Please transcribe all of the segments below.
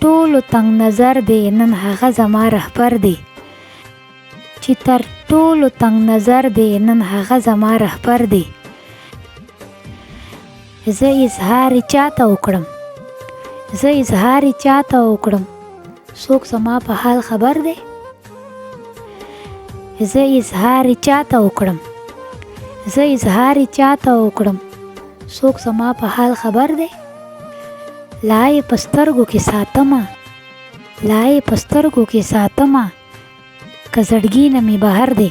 ټولو تنگ نظر دی نن هغه زما رهبر دی. چې تر ټولو تنگ نظر دی نن هغه زما رهبر دی. زه اظهار چاته وکړم، زه اظهار چاته وکړم، څوک زما په حال خبر دی. زه اظهار چاته وکړم، زه اظهار چاته وکړم، څوک زما په حال خبر دی. لا یې په سترګو کې ساتمه، لا یې په سترګو کې ساتمه، که زړګي نه مې بهر دی.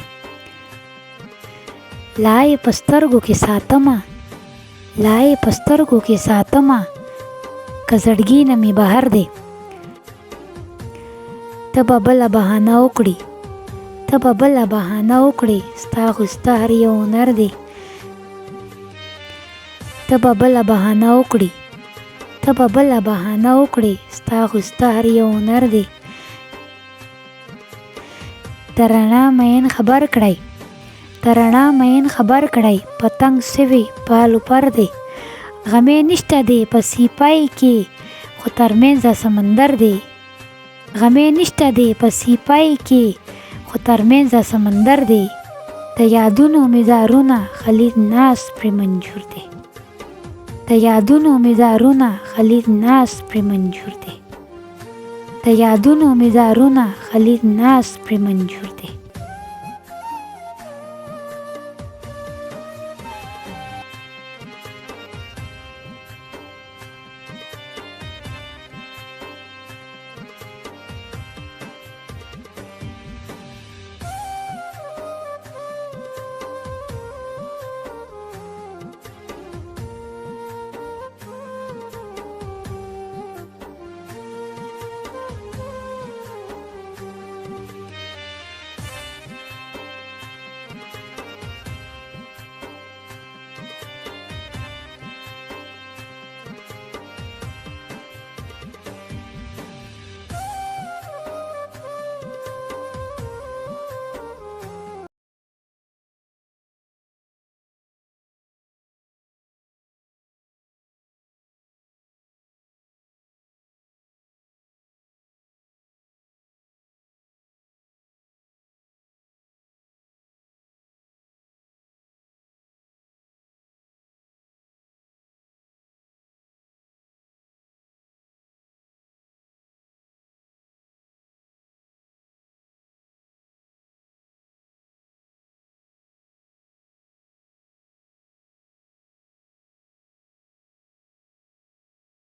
لا یې په سترګو کې ساتمه، لا یې په سترګو کې ساتمه، که زړګي نه مې بهر دی. ته به بله بهانه وکړي، ته به بله بهانه وکړي، ستا خو ستا هر یو هنر دی. ته به بله بهانه وکړي، ته به بله بهانه وکړي، ستا خو ستا هر یو هنر دی. د رڼا مین خبر کړئ، د رڼا مین خبر کړئ، پتنګ سوی پالو پر دی. غمې نشته دی په سیپای کې خو ترمنځه سمندر دی. غمې نشته دی په سیپای کې خو ترمنځه سمندر دی. د یادونو مزارونه خلیج ناز پرې منجور دی. د یادونو مزارونه خلیج ناز پرې منجور دی. د یادونو مزارونه خلیج ناز پرې منجور دی.